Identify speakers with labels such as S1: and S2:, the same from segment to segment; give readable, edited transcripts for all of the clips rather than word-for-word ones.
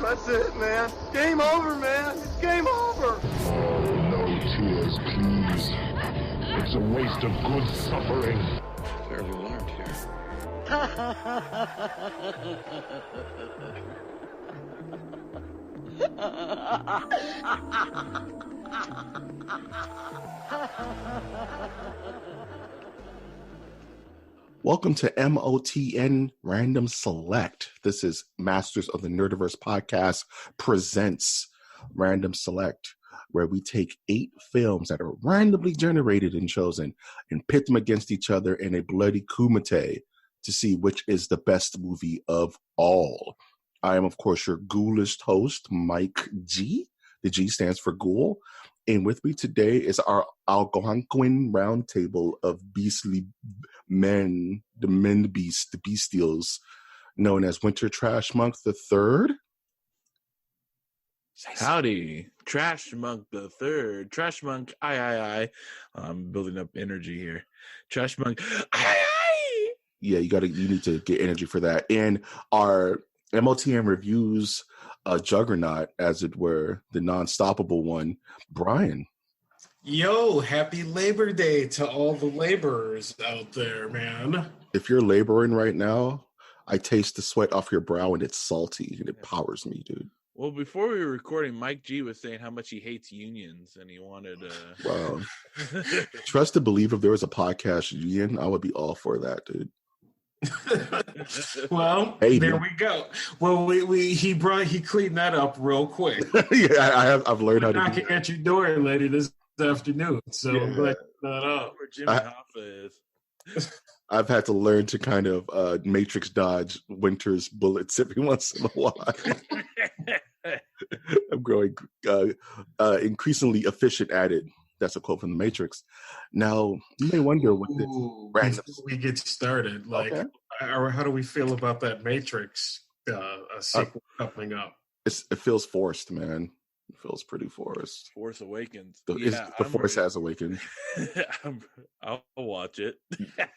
S1: That's it, man. Game over, man. It's game over.
S2: No tears, please. It's a waste of good suffering.
S3: Fairly alarmed here.
S4: Welcome to MOTN Random Select. This is Masters of the Nerdiverse podcast presents Random Select, where we take 8 films that are randomly generated and chosen and pit them against each other in a bloody kumite to see which is the best movie of all. I am, of course, your ghoulish host, Mike G. The G stands for ghoul. And with me today is our Algonquin roundtable of beastly men, the men beast, the bestials, known as Winter Trash Monk the Third.
S5: Howdy, Trash Monk the Third. Trash Monk, I. I'm building up energy here. Trash Monk, I.
S4: Yeah, you need to get energy for that. And our MOTN reviews juggernaut, as it were, the non-stoppable one, Brian.
S6: Yo, happy Labor Day to all the laborers out there, man.
S4: If you're laboring right now, I taste the sweat off your brow and it's salty and it powers me, dude.
S5: Well, before we were recording, Mike G was saying how much he hates unions and he wanted
S4: Wow. Trust to believe if there was a podcast union, I would be all for that, dude.
S6: Well,
S4: hey,
S6: there
S4: man.
S6: we go. Well, he cleaned that up real quick.
S4: Yeah, I've learned how to
S6: knocking at your door later this afternoon. So
S4: yeah.
S6: I'm glad you that up.
S5: Where Jimmy Hoffa is.
S4: I've had to learn to kind of matrix dodge Winter's bullets every once in a while. I'm growing increasingly efficient at it. That's a quote from the Matrix. Now, you may wonder what this random...
S6: Before we get started, how do we feel about that Matrix sequel coming up?
S4: It feels forced, man. It feels pretty forced.
S5: Force Awakens.
S4: The Force has awakened.
S5: I'll watch it.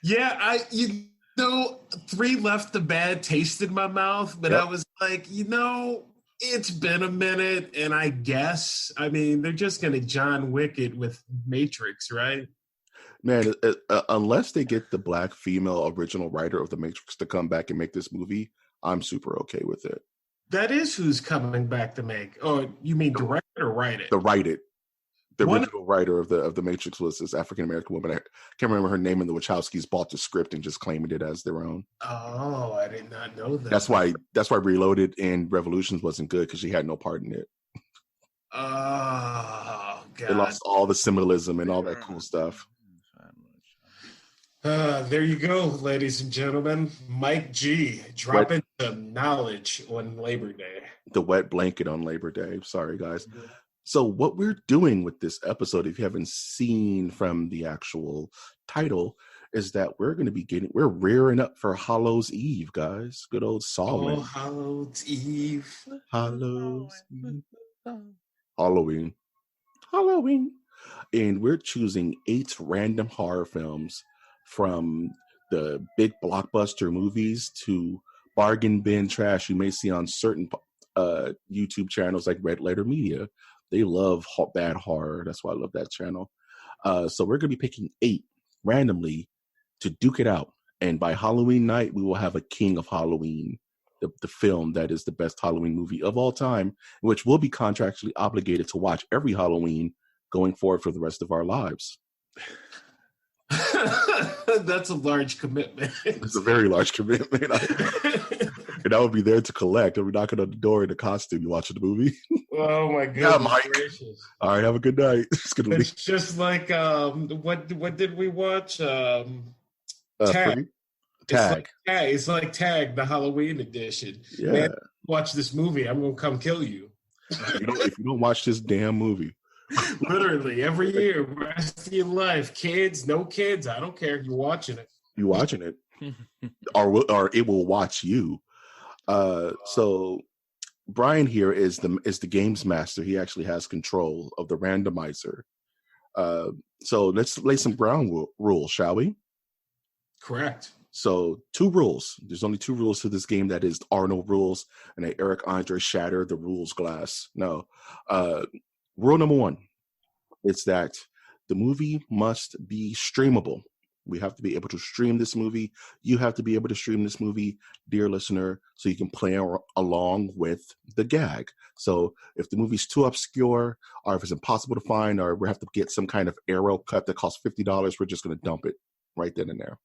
S6: Yeah, 3 left the bad taste in my mouth, but yep. I was like, it's been a minute, and I guess, they're just going to John Wick it with Matrix, right?
S4: Man, unless they get the black female original writer of The Matrix to come back and make this movie, I'm super okay with it.
S6: That is who's coming back to make. Oh, you mean direct it or write it?
S4: Write it. The original writer of the Matrix was this African American woman. I can't remember her name, and the Wachowskis bought the script and just claimed it as their own.
S6: Oh, I did not know that.
S4: That's why Reloaded and Revolutions wasn't good, because she had no part in it.
S6: Oh, God.
S4: It lost all the symbolism and all that cool stuff.
S6: There you go, ladies and gentlemen. Mike G dropping some knowledge on Labor Day.
S4: The wet blanket on Labor Day. Sorry, guys. So what we're doing with this episode, if you haven't seen from the actual title, is that we're rearing up for Hallows Eve, guys. Good old Samhain.
S6: Oh, Hallows Eve.
S4: Hallows Eve. Halloween. And we're choosing 8 random horror films, from the big blockbuster movies to bargain bin trash you may see on certain YouTube channels like Red Letter Media. They love bad horror. That's why I love that channel. So we're going to be picking 8 randomly to duke it out. And by Halloween night, we will have a King of Halloween, the film that is the best Halloween movie of all time, which we'll be contractually obligated to watch every Halloween going forward for the rest of our lives.
S6: That's a large commitment.
S4: It's a very large commitment. And I would be there to collect. I'll be knocking on the door in a costume. You watching the movie?
S6: Oh my God!
S4: Yeah, Mike. Gracious. All right, have a good night.
S6: It's just like what did we watch? Tag. It's like Tag, the Halloween edition.
S4: Yeah.
S6: Man, watch this movie. I'm gonna come kill you.
S4: If you don't watch this damn movie.
S6: Literally every year, rest of your life, kids, no kids, I don't care. You're watching it. or it will watch you.
S4: So Brian here is the games master. He actually has control of the randomizer. So let's lay some ground rules, shall we?
S6: Correct.
S4: So 2 rules. There's only 2 rules to this game. That is Arnold rules, and that Eric Andre shattered the rules glass. No. Rule number 1 is that the movie must be streamable. We have to be able to stream this movie. You have to be able to stream this movie, dear listener, so you can play along with the gag. So if the movie's too obscure, or if it's impossible to find, or we have to get some kind of arrow cut that costs $50, we're just going to dump it right then and there.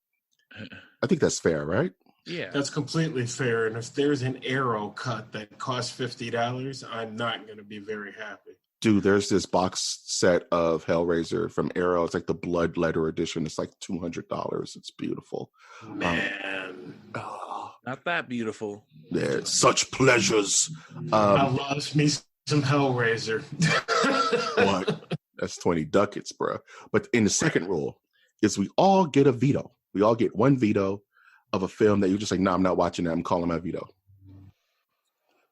S4: I think that's fair, right?
S5: Yeah.
S6: That's completely fair. And if there's an arrow cut that costs $50, I'm not going to be very happy.
S4: Dude, there's this box set of Hellraiser from Arrow. It's like the blood letter edition. It's like $200. It's beautiful.
S6: Man.
S5: Not that beautiful.
S4: Yeah, such pleasures.
S6: I love me some Hellraiser.
S4: What? That's 20 ducats, bro. But in the second rule is we all get a veto. We all get 1 veto of a film that you're just like, no, I'm not watching that. I'm calling my veto.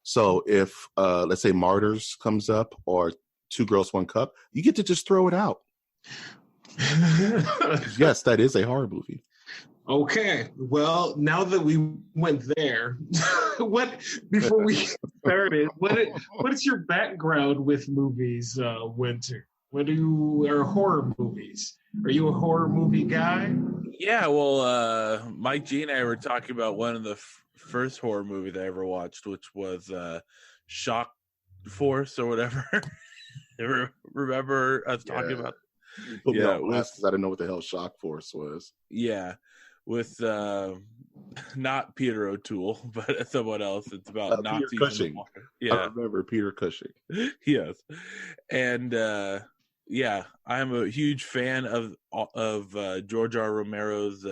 S4: So if, let's say, Martyrs comes up or 2 Girls, 1 Cup, you get to just throw it out. Yes, that is a horror movie.
S6: Okay. Well, now that we went there, before we started, what is your background with movies, Winter? What are horror movies? Are you a horror movie guy?
S5: Yeah, well, Mike G and I were talking about one of the first horror movies I ever watched, which was Shock Force or whatever. Remember us talking about?
S4: Yeah, because I didn't know what the hell Shock Force was.
S5: Yeah, with not Peter O'Toole, but someone else. It's about Nazis.
S4: Peter Cushing.
S5: Yeah,
S4: I remember Peter Cushing.
S5: Yes, and yeah, I'm a huge fan of George R. Romero's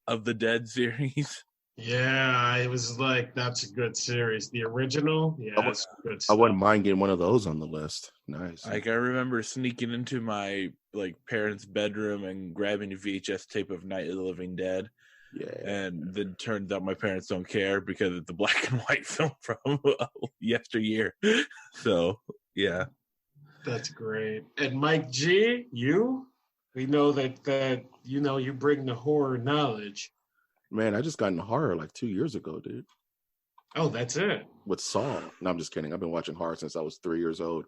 S5: of the Dead series.
S6: Yeah, I was like, that's a good series. The original, yeah, that's good stuff.
S4: I wouldn't mind getting one of those on the list. Nice.
S5: Like I remember sneaking into my parents' bedroom and grabbing a VHS tape of Night of the Living Dead.
S4: Yeah.
S5: And then turns out my parents don't care because it's a black and white film from yesteryear. So yeah.
S6: That's great. And Mike G, we know that you bring the horror knowledge.
S4: Man, I just got into horror like 2 years ago, dude.
S6: Oh, that's it.
S4: With Saw. No, I'm just kidding. I've been watching horror since I was 3 years old.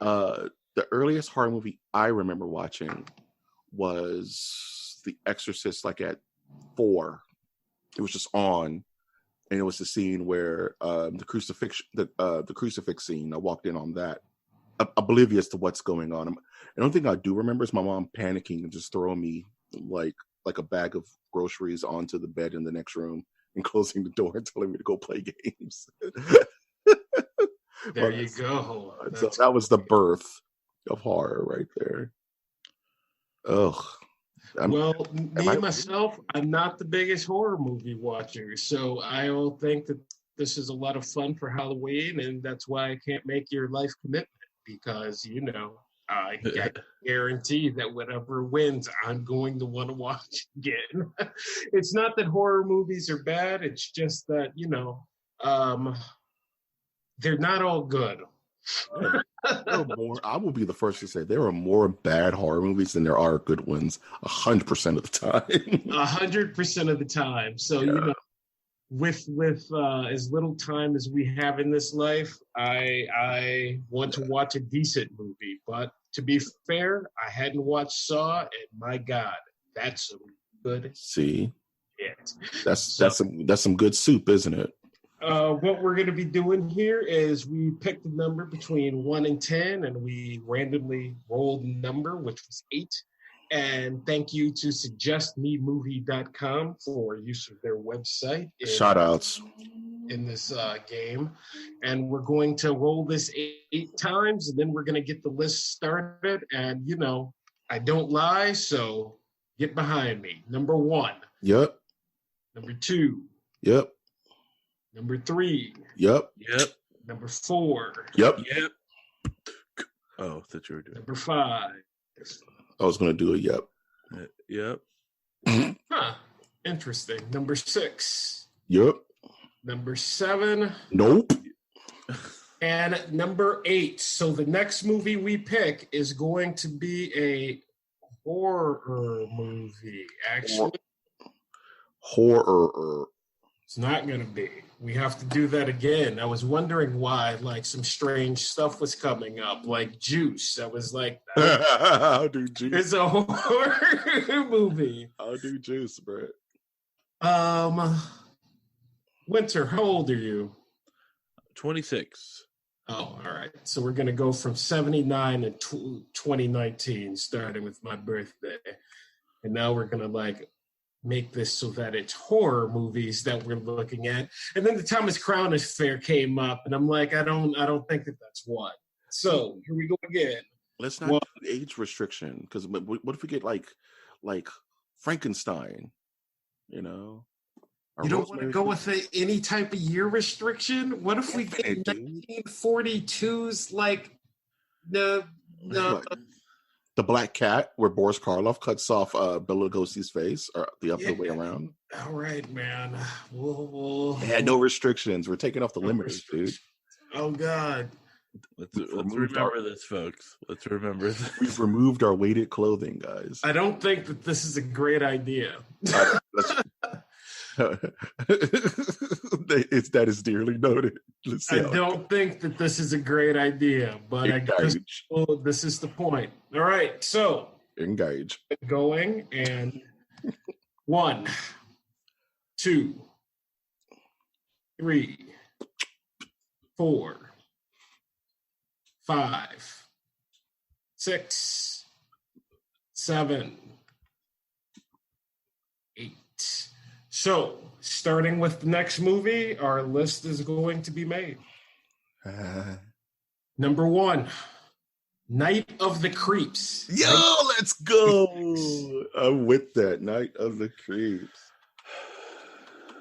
S4: The earliest horror movie I remember watching was The Exorcist, like at 4. It was just on, and it was the scene where the crucifix scene. I walked in on that, oblivious to what's going on. The only thing I do remember is my mom panicking and just throwing me like a bag of groceries onto the bed in the next room and closing the door and telling me to go play games.
S6: There you go.
S4: So that was the birth of horror right there. Ugh.
S6: Myself, I'm not the biggest horror movie watcher, so I don't think that this is a lot of fun for Halloween, and that's why I can't make your life commitment, because, I guarantee that whatever wins, I'm going to want to watch again. It's not that horror movies are bad. It's just that, they're not all good.
S4: I will be the first to say there are more bad horror movies than there are good ones 100% of the time.
S6: 100% of the time. So, with as little time as we have in this life, I want to watch a decent movie. But to be fair, I hadn't watched Saw, and my God, that's some good.
S4: See,
S6: shit.
S4: That's some good soup, isn't it?
S6: What we're going to be doing here is we picked a number between 1 and 10, and we randomly rolled a number, which was 8. And thank you to suggestmemovie.com for use of their website.
S4: Shout outs.
S6: In this game. And we're going to roll this 8 times, and then we're going to get the list started. And, I don't lie, so get behind me. Number 1.
S4: Yep.
S6: Number 2.
S4: Yep.
S6: Number 3.
S4: Yep.
S5: Yep.
S6: Number 4.
S4: Yep.
S5: Yep. Oh, I thought you were doing.
S6: Number 5.
S4: I was going to do a yep.
S5: Yep.
S6: Huh. Interesting. Number 6.
S4: Yep.
S6: Number 7.
S4: Nope.
S6: And number 8. So the next movie we pick is going to be a horror movie. Actually,
S4: Horror.
S6: It's not going to be. We have to do that again. I was wondering why, like, some strange stuff was coming up, like Juice. I was like,
S4: I'll do Juice.
S6: it's a horror movie.
S4: I'll do Juice, bro.
S6: Winter, how old are you?
S5: 26.
S6: Oh, all right. So we're going to go from 79 to 2019, starting with my birthday. And now we're going to, like, make this so that it's horror movies that we're looking at. And then the Thomas Crown Affair came up, and I'm like, I don't think that's one. So here we go again.
S4: Let's not do age restriction, because what if we get like Frankenstein? You know,
S6: you don't want to go with any type of year restriction. What if we get 1942's like the Black
S4: Cat, where Boris Karloff cuts off Bela Lugosi's face, or the other way around?
S6: All right, man. We'll
S4: no restrictions. We're taking off the limiters, dude.
S6: Oh God.
S5: Let's remember this, folks. Let's remember this.
S4: We've removed our weighted clothing, guys.
S6: I don't think that this is a great idea.
S4: That is dearly noted.
S6: I don't think that this is a great idea, but I guess this is the point. All right, so
S4: engage.
S6: Going and 1, 2, 3, 4, 5, 6, 7, 8. So, starting with the next movie, our list is going to be made. Number 1, Night of the Creeps.
S4: Yo, let's go. I'm with that. Night of the Creeps.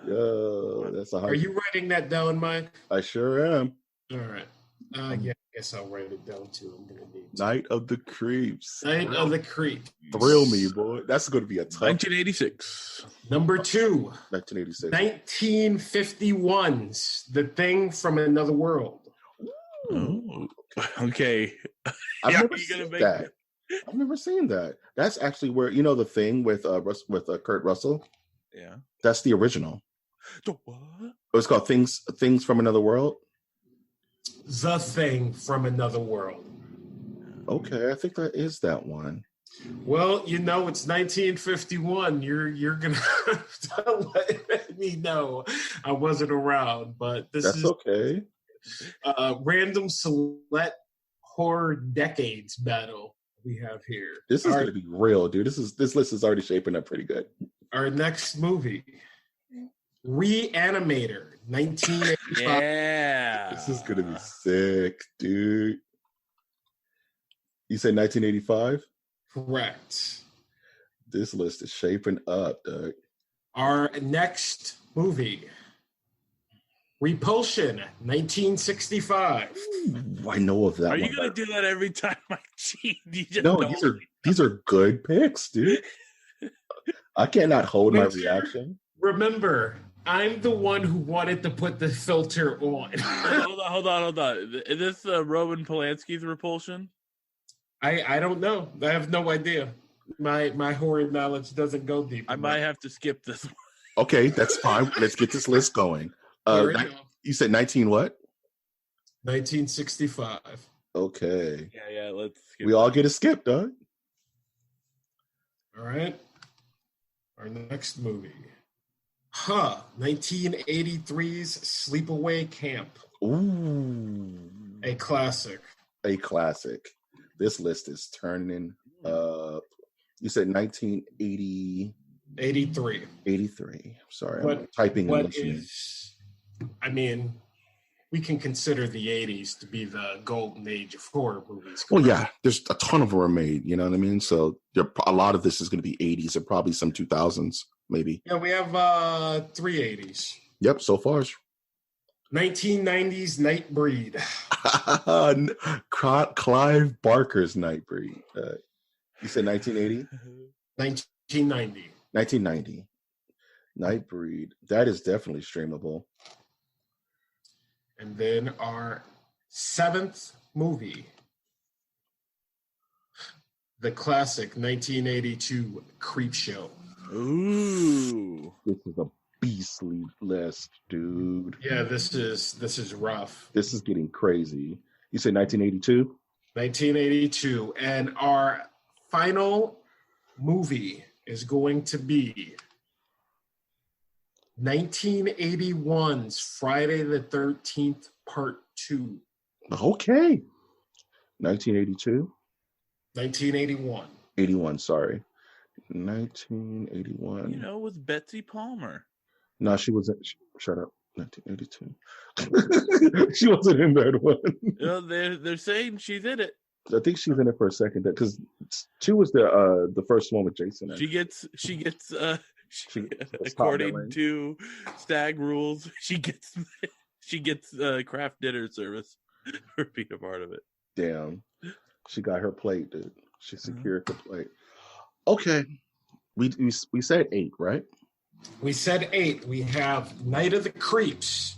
S4: Yo, that's a hard.
S6: Are you writing that down, Mike?
S4: I sure am.
S6: All right. Yeah, I guess I'll write it down too. I'm gonna need to.
S4: Night of the Creeps.
S6: Night of the Creeps.
S4: Thrill me, boy. That's going to be a tough.
S5: 1986.
S6: Number 2.
S4: 1986.
S6: 1951's The Thing from Another World.
S5: Oh, okay.
S4: I've never seen that. I've never seen that. That's actually where, you know, The Thing with Kurt Russell.
S5: Yeah.
S4: That's the original.
S5: The what?
S4: It's called Things from Another World.
S6: The Thing from Another World.
S4: Okay, I think that is that one.
S6: Well, you know, it's 1951. You're gonna have to let me know I wasn't around, but that's
S4: okay.
S6: Random select horror decades battle we have here.
S4: This is gonna be real, dude. This list is already shaping up pretty good.
S6: Our next movie, Reanimator, 1985.
S5: Yeah.
S4: This is gonna be sick, dude. You said 1985?
S6: Correct.
S4: This list is shaping up, Doug.
S6: Our next movie, Repulsion, 1965.
S4: Ooh, I know of that.
S5: Are you gonna do that every time I cheat?
S4: No, these are good picks, dude. I cannot hold my reaction.
S6: Remember, I'm the one who wanted to put the filter on.
S5: Hold on. Is this Roman Polanski's Repulsion?
S6: I don't know. I have no idea. My horror knowledge doesn't go deep.
S5: I might have to skip this one.
S4: Okay, that's fine. Let's get this list going. You said 19 what?
S6: 1965.
S4: Okay.
S5: Yeah. Let's.
S4: We all get a skip, Doug.
S6: All right. Our next movie. 1983's Sleepaway Camp.
S4: Ooh.
S6: A classic.
S4: A classic. This list is turning up. You said 1980.
S6: 83.
S4: 83. Sorry, I'm typing in listening.
S6: We can consider the 80s to be the golden age of horror movies.
S4: Well, yeah, there's a ton of them were made, you know what I mean? So a lot of this is going to be 80s and probably some 2000s, maybe.
S6: Yeah, we have 3 80s.
S4: Yep, so far.
S6: 1990s Nightbreed.
S4: Clive Barker's Nightbreed. You said 1980?
S6: 1990.
S4: 1990. Nightbreed. That is definitely streamable.
S6: And then our 7th movie, the classic 1982 Creepshow.
S5: Ooh.
S4: This is a beastly list, dude.
S6: Yeah, this is rough.
S4: This is getting crazy. You say 1982?
S6: 1982, and our final movie is going to be 1981's Friday the 13th Part 2.
S4: Okay. 1982?
S6: 1981.
S4: 81, sorry. 1981.
S5: You know, with Betsy Palmer.
S4: No, she wasn't. Shut up. 1982. She wasn't in that one.
S5: You know, they're saying she's in it.
S4: I think she's in it for a second because 2 was the first one with Jason.
S5: She gets
S4: That's
S5: according
S4: top
S5: to Stag rules, she gets craft dinner service for being a part of it.
S4: Damn. She got her plate, dude. She secured her plate. Okay. We said 8, right?
S6: We said 8. We have Night of the Creeps,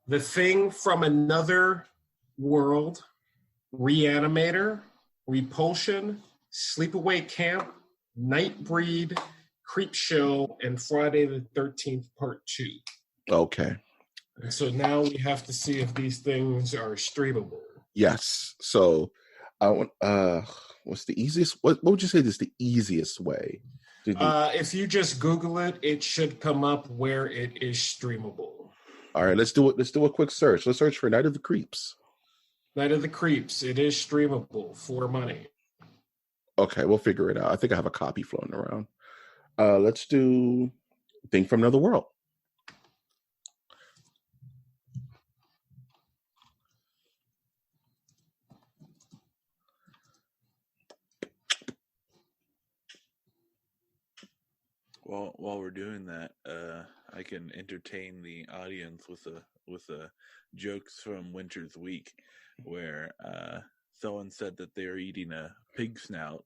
S6: The Thing from Another World, Reanimator, Repulsion, Sleepaway Camp, Nightbreed, Creepshow, and Friday the 13th Part 2.
S4: Okay.
S6: And so now we have to see if these things are streamable.
S4: Yes. So I want what's the easiest what would you say is the easiest way?
S6: If you just Google it, it should come up where it is streamable.
S4: All right, let's do it. Let's do a quick search. Let's search for Night of the Creeps.
S6: Night of the Creeps. It is streamable for money.
S4: Okay, we'll figure it out. I think I have a copy floating around. Let's do Thing from Another World.
S5: Well, while we're doing that, I can entertain the audience with a jokes from Winter's Week, where someone said that they were eating a pig snout,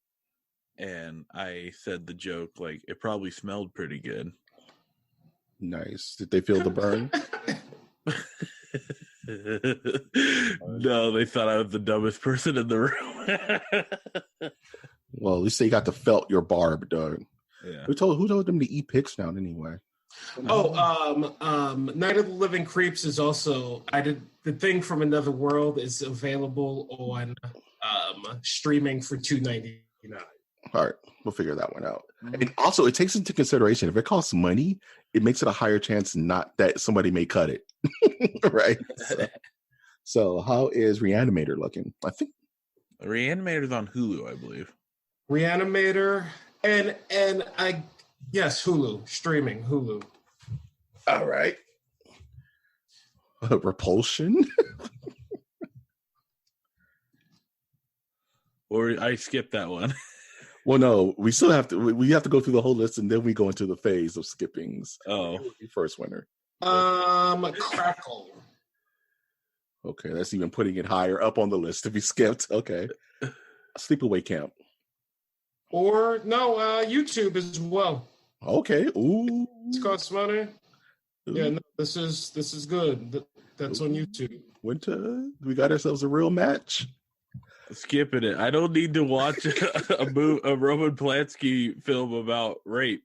S5: and I said the joke like it probably smelled pretty good.
S4: Nice. Did they feel the burn?
S5: No, they thought I was the dumbest person in the room.
S4: Well, at least they got to felt your barb, dog.
S5: Yeah.
S4: Who told them to eat pig snout anyway?
S6: Night of the Living Creeps is also The Thing from Another World is available on streaming for $2.99.
S4: All right, we'll figure that one out. And also, it takes into consideration if it costs money, it makes it a higher chance not that somebody may cut it, right? So, how is Reanimator looking? I think
S5: Reanimator's on Hulu, I believe.
S6: Reanimator and Hulu streaming Hulu.
S4: All right. Repulsion.
S5: Or I skipped that one.
S4: Well, no, we still have to. We have to go through the whole list, and then we go into the phase of skippings.
S5: Oh,
S4: first winner.
S6: Crackle.
S4: Okay, that's even putting it higher up on the list to be skipped. Okay, Sleepaway Camp.
S6: Or no, YouTube as well.
S4: Okay. Ooh.
S6: It's costs money.
S4: Ooh.
S6: Yeah, no, this is good. That's on YouTube.
S4: Winter, we got ourselves a real match.
S5: Skipping it. I don't need to watch a Roman Polanski film about rape.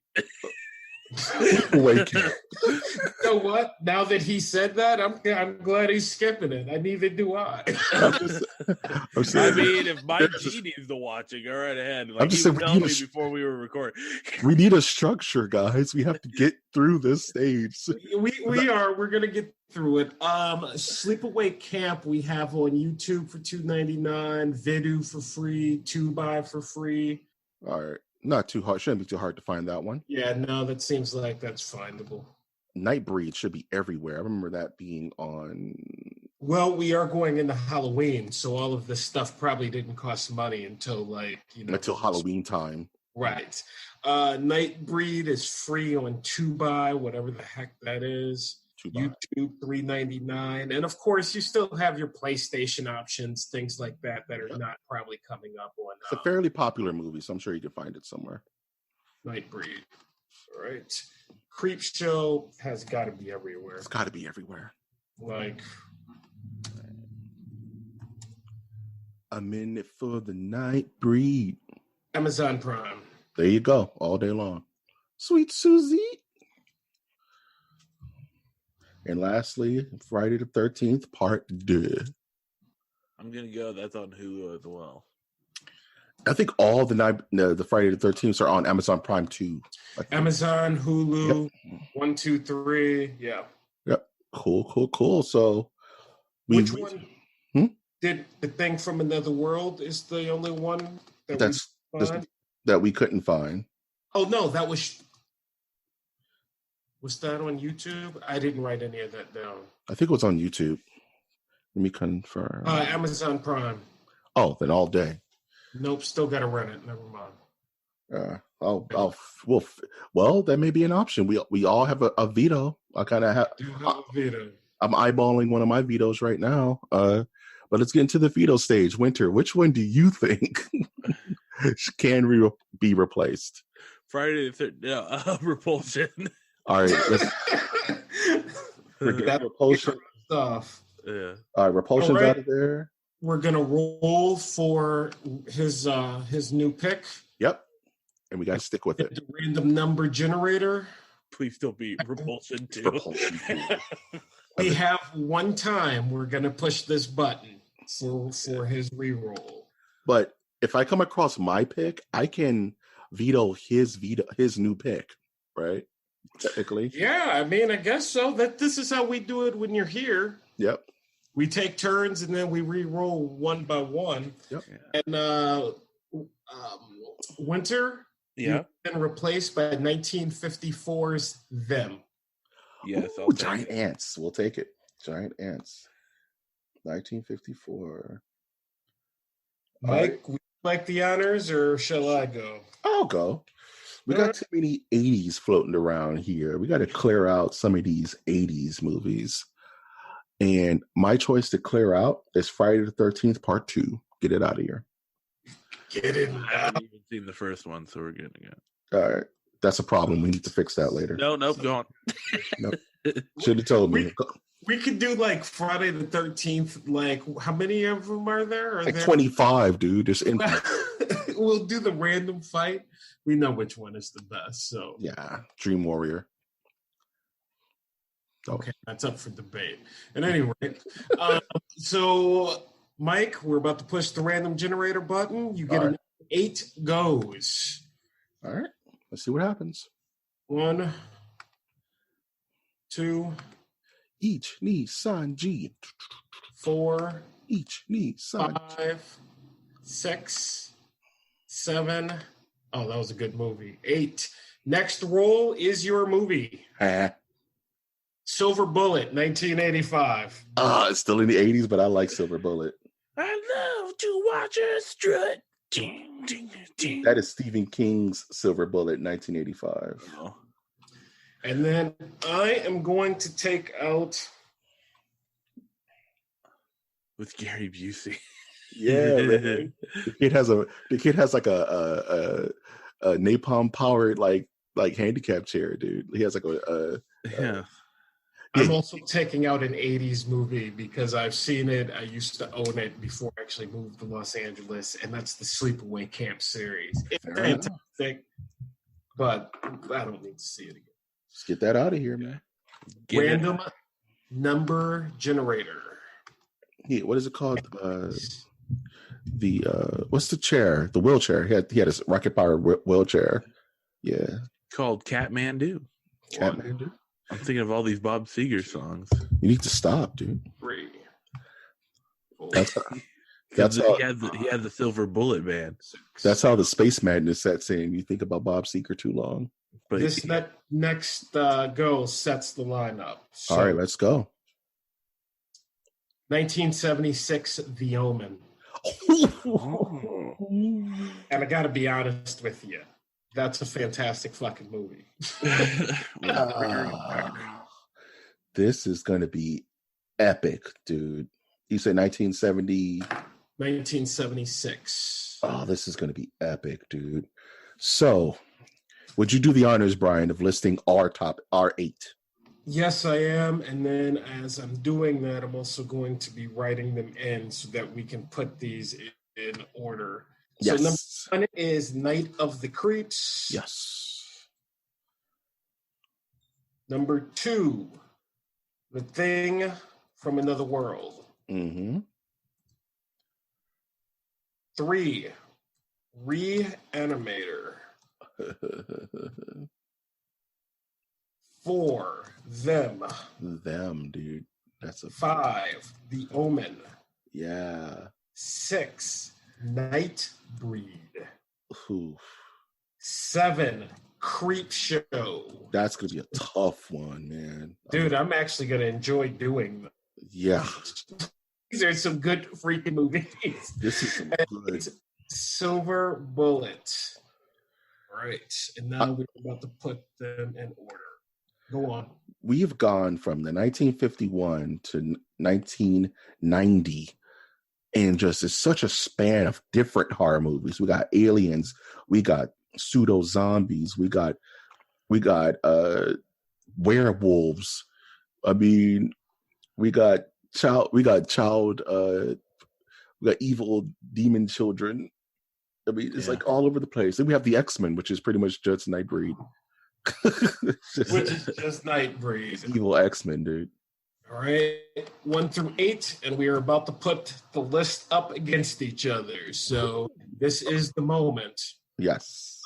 S4: Wait.
S6: You know what? Now that he said that, I'm glad he's skipping it. And neither do I.
S4: I'm saying,
S5: I mean, if my genies to watching, go right ahead. Like
S4: I'm just
S5: he
S4: saying,
S5: told me before we were recording.
S4: We need a structure, guys. We have to get through this stage.
S6: We're gonna get through it. Sleepaway Camp we have on YouTube for $2.99, Vidu for free, Tubi for free.
S4: All right. Not too hard. Shouldn't be too hard to find that one.
S6: Yeah, no, that seems like that's findable.
S4: Nightbreed should be everywhere. I remember that being on.
S6: Well, we are going into Halloween, so all of this stuff probably didn't cost money until
S4: until Halloween time.
S6: Right. Nightbreed is free on Tubi, whatever the heck that is.
S4: Tubi.
S6: YouTube $3.99, and of course you still have your PlayStation options, things like that are not probably coming up on.
S4: It's a fairly popular movie, so I'm sure you can find it somewhere.
S6: Nightbreed. All right. Creepshow has got to be everywhere.
S4: It's got to be everywhere.
S6: Like
S4: a minute for the Nightbreed.
S6: Amazon Prime.
S4: There you go, all day long. Sweet Susie. And lastly, Friday the 13th, Part 2.
S5: I'm gonna go. That's on Hulu as well.
S4: I think all the Friday the 13th are on Amazon Prime too.
S6: Amazon, Hulu, 1, 2, 3. Yeah.
S4: Yep. Cool. So,
S6: Which one did The Thing from Another World is the only one
S4: that we couldn't find?
S6: Oh no, that was that on YouTube? I didn't write any of that down.
S4: I think it was on YouTube. Let me confirm.
S6: Amazon Prime.
S4: Oh, then all day.
S6: Nope, still got to rent it. Never mind.
S4: Well, that may be an option. We all have a veto. I kind of have
S6: a veto.
S4: I'm eyeballing one of my vetoes right now. But let's get into the veto stage. Winter, which one do you think can be replaced?
S5: Friday the 13th. Repulsion.
S4: All right, let's forget Repulsion
S6: stuff.
S5: Yeah.
S4: All right, Repulsion's out of there.
S6: We're gonna roll for his new pick.
S4: Yep, and we got to stick with it.
S6: The random number generator.
S5: Please don't be Repulsion 2.
S6: We have one time. We're gonna push this button for his reroll.
S4: But if I come across my pick, I can veto his new pick, right? Technically.
S6: Yeah, I mean, I guess so. This is how we do it when you're here.
S4: Yep.
S6: We take turns and then we re-roll one by one.
S4: Yep.
S6: And Winter,
S5: yeah,
S6: been replaced by 1954's Them.
S5: Yes,
S4: Ooh, Giant Ants. We'll take it. Giant Ants. 1954.
S6: Mike, would you like the honors or shall I go?
S4: I'll go. We got too many 80s floating around here. We got to clear out some of these 80s movies. And my choice to clear out is Friday the 13th, Part 2. Get it out of here.
S6: Get it
S5: I haven't even seen the first one, so we're good again.
S4: All right. That's a problem. We need to fix that later.
S5: Nope, go on.
S4: Nope. Should have told me.
S6: We could do like Friday the 13th. Like, how many of them are there?
S4: Like 25, dude. Just
S6: We'll do the random fight. We know which one is the best. So
S4: yeah, Dream Warrior.
S6: Okay, that's up for debate. And anyway, so Mike, we're about to push the random generator button. You get an 8 goes.
S4: All right, let's see what happens.
S6: 1, 2,
S4: each knee san G.
S6: 4,
S4: each knee san
S6: 5, 6, 7. Oh, that was a good movie. 8. Next roll is your movie. Silver Bullet, 1985.
S4: It's still in the 80s, but I like Silver Bullet.
S5: I love to watch her strut.
S4: That is Stephen King's Silver Bullet, 1985.
S5: Oh.
S6: And then I am going to take out
S5: with Gary Busey.
S4: Yeah, man. The kid has like a napalm powered like handicap chair, dude. He has like
S5: yeah.
S6: I'm also taking out an 80s movie because I've seen it. I used to own it before I actually moved to Los Angeles, and that's the Sleepaway Camp series. It's fantastic, but I don't need to see it again.
S4: Just get that out of here, man.
S6: Random number generator.
S4: Yeah, what is it called? What's the chair? The wheelchair. He had his rocket powered wheelchair. Yeah.
S5: Called Catmandu.
S4: Catmandu.
S5: I'm thinking of all these Bob Seger songs.
S4: You need to stop, dude.
S6: 3.
S4: That's
S5: how he had the Silver Bullet band.
S4: That's how the space madness sets in. You think about Bob Seger too long.
S6: But this next go sets the lineup. So,
S4: all right, let's go.
S6: 1976, The Omen. And I got to be honest with you. That's a fantastic fucking movie.
S4: This is going to be epic, dude. You said 1970?
S6: 1976.
S4: Oh, this is going to be epic, dude. So, would you do the honors, Brian, of listing our 8?
S6: Yes, I am. And then as I'm doing that, I'm also going to be writing them in so that we can put these in order.
S4: Yes.
S6: So number 1 is Night of the Creeps.
S4: Yes.
S6: Number 2, The Thing from Another World.
S4: Mm-hmm.
S6: 3, Reanimator. 4, Them.
S4: Them, dude. That's a
S6: 5, The Omen.
S4: yeah.
S6: 6, Nightbreed.
S4: Oof.
S6: 7, Creep Show.
S4: That's gonna be a tough one, man.
S6: Dude, I'm actually gonna enjoy doing them.
S4: Yeah.
S6: These are some good freaking movies.
S4: This is some good.
S6: It's Silver Bullet. All right, and now we're about to put them in order. Go on.
S4: We've gone from the 1951 to 1990, and just it's such a span of different horror movies. We got aliens, we got pseudo zombies, we got werewolves. I mean, we got evil demon children. I mean, it's like all over the place. Then we have the X-Men, which is pretty much just Nightbreed.
S6: Which is just Nightbreed.
S4: Evil X-Men, dude.
S6: All right, 1 through 8, and we are about to put the list up against each other. So this is the moment.
S4: Yes.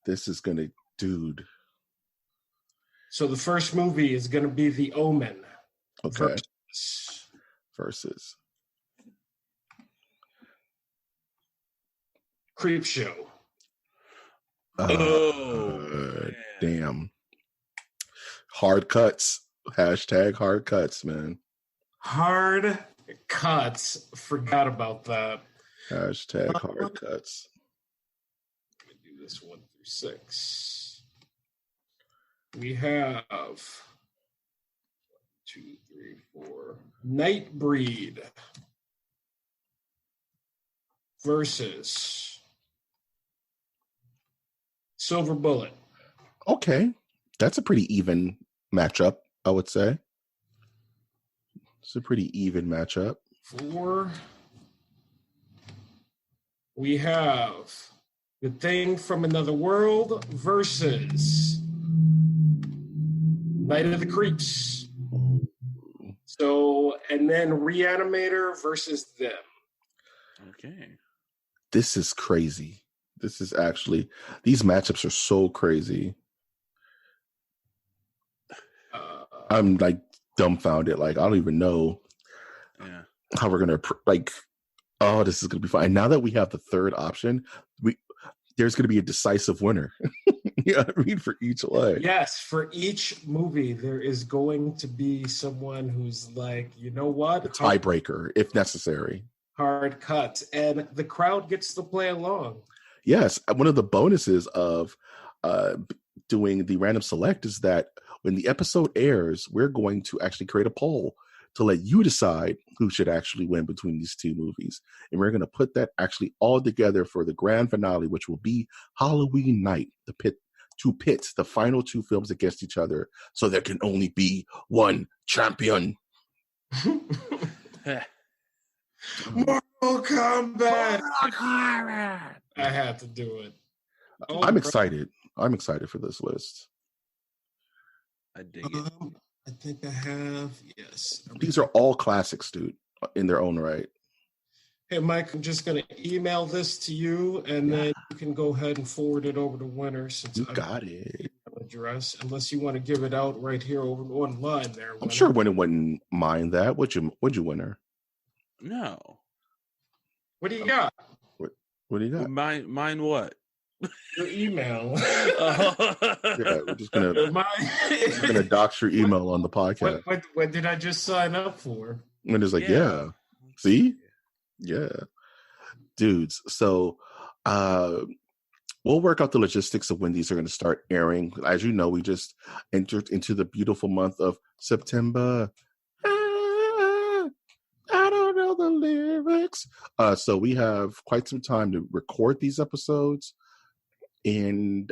S4: This is gonna, dude.
S6: So the first movie is gonna be The Omen.
S4: Okay. Versus
S6: Creep Show.
S4: Damn. Hard cuts. Hashtag hard cuts, man.
S6: Hard cuts. Forgot about that.
S4: Hashtag hard cuts.
S6: Let me do this 1 through 6. We have 1, 2, 3, 4. Nightbreed versus Silver Bullet.
S4: Okay. That's a pretty even matchup, I would say. It's a pretty even matchup.
S6: 4. We have The Thing from Another World versus Night of the Creeps. So, and then Reanimator versus Them.
S5: Okay.
S4: This is crazy. This is actually, these matchups are so crazy. I'm like dumbfounded. Like, I don't even know how we're going to, like, oh, this is going to be fun. And now that we have the third option, there's going to be a decisive winner. You know what I mean? For each one.
S6: Yes, for each movie, there is going to be someone who's like, you know what?
S4: A tiebreaker, if necessary.
S6: Hard cut. And the crowd gets to play along.
S4: Yes. One of the bonuses of doing the random select is that when the episode airs, we're going to actually create a poll to let you decide who should actually win between these two movies. And we're going to put that actually all together for the grand finale, which will be Halloween night, to pit the final two films against each other, so there can only be one champion.
S6: Mortal Kombat! I had to do it.
S4: I'm excited. I'm excited for this list.
S5: I dig it.
S6: I think I have, yes.
S4: These are all classics, dude, in their own right.
S6: Hey, Mike, I'm just going to email this to you, and then you can go ahead and forward it over to Winner. Since
S4: You got it.
S6: Address, unless you want to give it out right here over online there.
S4: I'm sure Winner wouldn't mind that. Would you, Winner?
S5: No.
S6: What do you got?
S4: What do you got?
S5: Mine what?
S6: Your email.
S4: Yeah, we're just gonna dox your email on the podcast.
S6: What did I just sign up for?
S4: And it's like, yeah. See? Yeah. Dudes. So we'll work out the logistics of when these are going to start airing. As you know, we just entered into the beautiful month of September. I don't know the lyrics. So we have quite some time to record these episodes and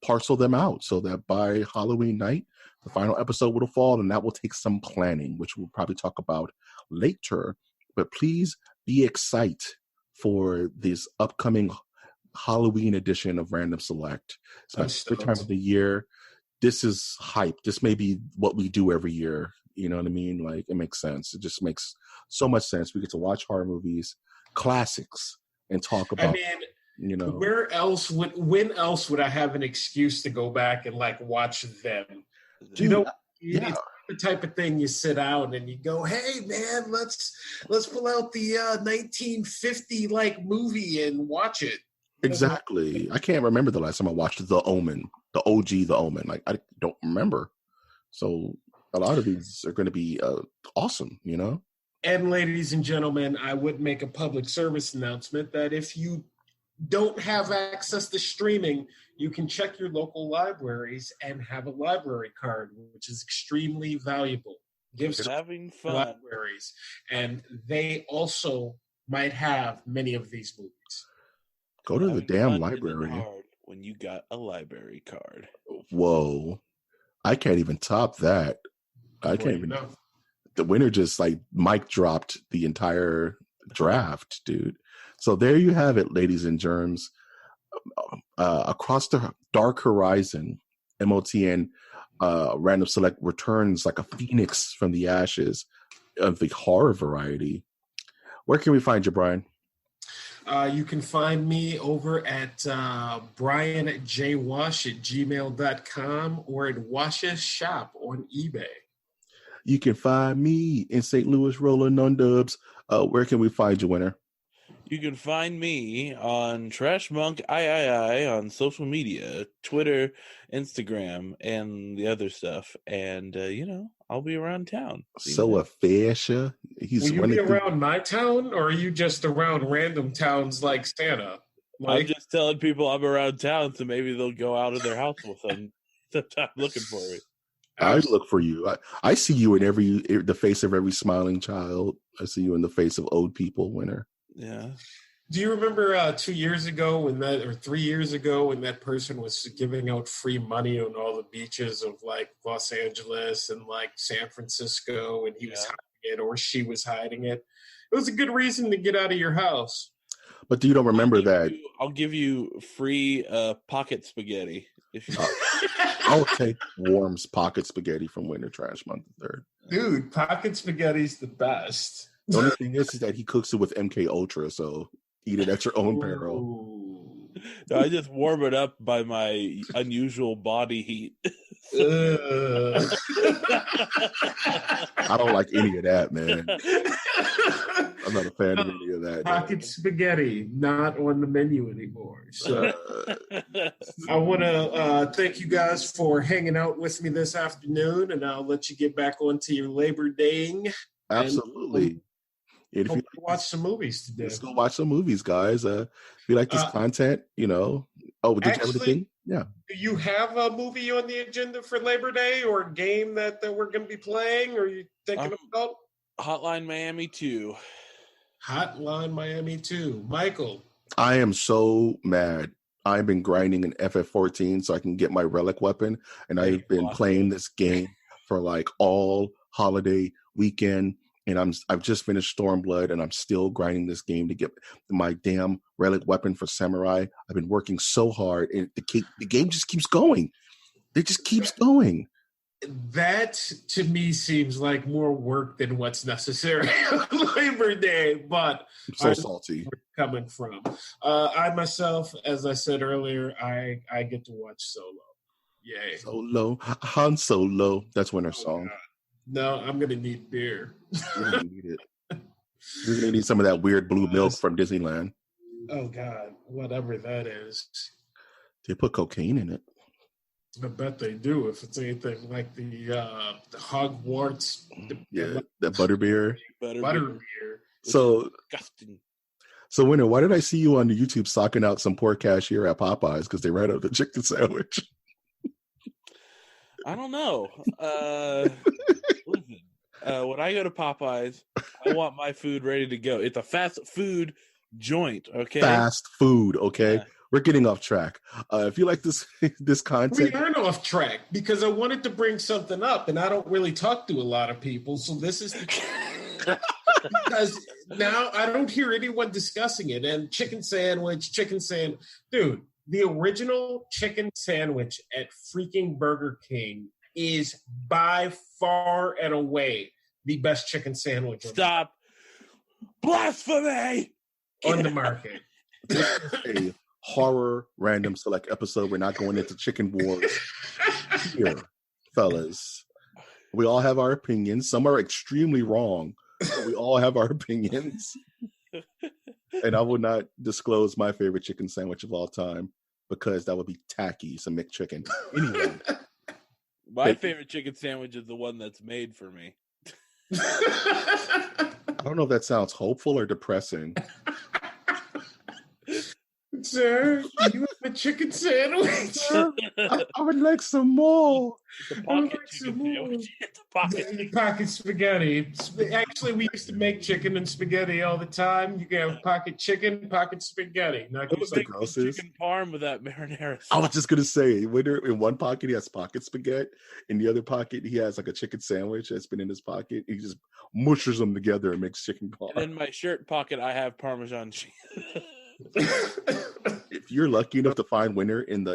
S4: parcel them out so that by Halloween night, the final episode will fall, and that will take some planning, which we'll probably talk about later. But please be excited for this upcoming Halloween edition of Random Select. It's my favorite time of the year. this is hype. This may be what we do every year. You know what I mean? Like, it makes sense. It just makes so much sense. We get to watch horror movies, classics, and talk about,
S6: when else would I have an excuse to go back and like watch them?
S4: Dude,
S6: it's the type of thing you sit down and you go, hey man, let's pull out the 1950 like movie and watch it.
S4: Exactly. I can't remember the last time I watched The Omen, the OG The Omen. Like, I don't remember. So a lot of these are going to be awesome, you know?
S6: And ladies and gentlemen, I would make a public service announcement that if you don't have access to streaming, you can check your local libraries and have a library card, which is extremely valuable. Gives
S5: having fun.
S6: Libraries, and they also might have many of these movies.
S4: Go to the damn library.
S5: When you got a library card.
S4: Whoa. I can't even top that. I can't even. The winner just like mic dropped the entire draft, dude. So there you have it, ladies and germs. Across the dark horizon, MOTN Random Select returns like a phoenix from the ashes of the horror variety. Where can we find you, Brian?
S6: You can find me over at brianjwash@gmail.com or at Wash's Shop on eBay.
S4: You can find me in St. Louis rolling on dubs. Where can we find you, winner?
S5: You can find me on Trash Monk III on social media, Twitter, Instagram, and the other stuff. And, I'll be around town.
S4: So Fascia.
S6: Will you be around my town, or are you just around random towns like Santa?
S5: I'm just telling people I'm around town, so maybe they'll go out of their house with them. I'm looking for it.
S4: I look for you. I see you in the face of every smiling child. I see you in the face of old people, winner.
S5: Yeah.
S6: Do you remember 2 years ago or 3 years ago when that person was giving out free money on all the beaches of like Los Angeles and like San Francisco, and he was hiding it or she was hiding it? It was a good reason to get out of your house.
S4: But you don't remember that.
S5: I'll give you free pocket spaghetti. If you
S4: I'll take Warm's pocket spaghetti from Winter Trash Month 3rd.
S6: Dude, pocket spaghetti's the best.
S4: The only thing is that he cooks it with MK Ultra, so eat it at your own peril.
S5: No, I just warm it up by my unusual body heat.
S4: I don't like any of that, man. I'm not a fan of any of that.
S6: Pocket spaghetti, not on the menu anymore. So I want to thank you guys for hanging out with me this afternoon, and I'll let you get back onto your Labor Day.
S4: Absolutely.
S6: And if you watch some movies today,
S4: let's go watch some movies, guys. If you like this content, Oh, did you have anything? Yeah.
S6: Do you have a movie on the agenda for Labor Day or a game that we're going to be playing? Or are you thinking about
S5: Hotline Miami 2?
S6: Hotline Miami 2. Michael.
S4: I am so mad. I've been grinding in FF14 so I can get my relic weapon, and I've been playing this game for like all holiday weekend. And I've just finished Stormblood, and I'm still grinding this game to get my damn relic weapon for Samurai. I've been working so hard, and the game just keeps going. It just keeps going.
S6: That, to me, seems like more work than what's necessary on Labor Day, but
S4: I'm so salty.
S6: Coming from. I myself, as I said earlier, I get to watch Solo. Yay.
S4: Solo. Han Solo. That's Winter's song.
S6: God. No, I'm going to need beer.
S4: You're going to need it. You're going to need some of that weird blue milk from Disneyland.
S6: Oh, God. Whatever that is.
S4: They put cocaine in it.
S6: I bet they do, if it's anything like the Hogwarts.
S4: The butterbeer.
S6: Butterbeer.
S4: So,
S5: disgusting.
S4: So, Winter, why did I see you on the YouTube socking out some poor cashier at Popeyes because they ran out of the chicken sandwich?
S5: I don't know. Listen, when I go to Popeyes, I want my food ready to go. It's a fast food joint, okay?
S4: Fast food, okay? Yeah. We're getting off track. If you like this content...
S6: We aren't off track because I wanted to bring something up, and I don't really talk to a lot of people, so this is... because now I don't hear anyone discussing it. And chicken sandwich. Dude, the original chicken sandwich at freaking Burger King is by far and away the best chicken sandwich
S5: Stop. Blasphemy!
S6: on the market.
S4: A horror random select episode. We're not going into chicken wars here, fellas. We all have our opinions. Some are extremely wrong, but we all have our opinions. And I will not disclose my favorite chicken sandwich of all time because that would be tacky. It's a McChicken. Anyway.
S5: My favorite chicken sandwich is the one that's made for me.
S4: I don't know if that sounds hopeful or depressing.
S6: Sir, you have a chicken sandwich?
S4: I would like some more.
S5: It's a pocket chicken sandwich. It's a pocket.
S6: Pocket spaghetti. Actually, we used to make chicken and spaghetti all the time. You can have pocket chicken, pocket spaghetti. Not
S4: What was the
S5: Make
S4: grossest?
S5: chicken parm with that marinara
S4: I was
S5: sauce.
S4: just gonna say, in one pocket he has pocket spaghetti, in the other pocket he has like a chicken sandwich that's been in his pocket. He just mushes them together and makes chicken parm.
S5: And in my shirt pocket, I have Parmesan cheese.
S4: If you're lucky enough to find winter in the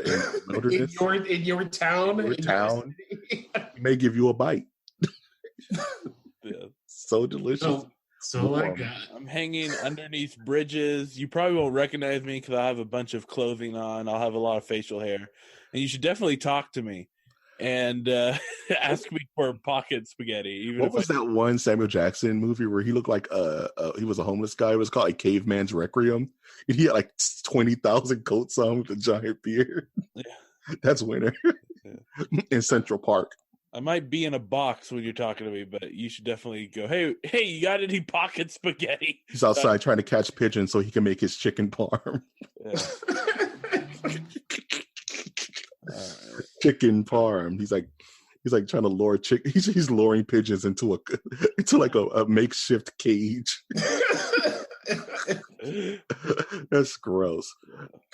S4: wilderness,
S6: in your town,
S4: he may give you a bite.
S5: Yeah.
S4: So delicious.
S6: So I got.
S5: I'm hanging underneath bridges. You probably won't recognize me because I have a bunch of clothing on. I'll have a lot of facial hair. And you should definitely talk to me and ask me for pocket spaghetti. Even
S4: What was that one Samuel Jackson movie where he looked like he was a homeless guy? It was called like Caveman's Requiem. And he had like 20,000 coats on with a giant beard.
S5: Yeah.
S4: That's winter.
S5: Yeah.
S4: In Central Park.
S5: I might be in a box when you're talking to me, but you should definitely go, hey, you got any pocket spaghetti?
S4: He's outside trying to catch pigeons so he can make his chicken parm.
S5: Yeah.
S4: Chicken parm. He's like trying to lure he's luring pigeons into a makeshift cage. That's gross.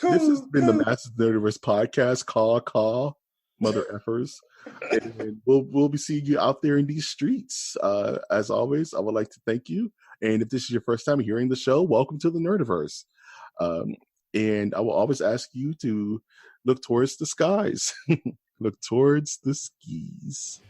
S4: This has been the Masters of the Universe podcast. Call, mother effers. And we'll be seeing you out there in these streets. As always, I would like to thank you. And if this is your first time hearing the show, welcome to the Nerdiverse. And I will always ask you to look towards the skies. Look towards the skis.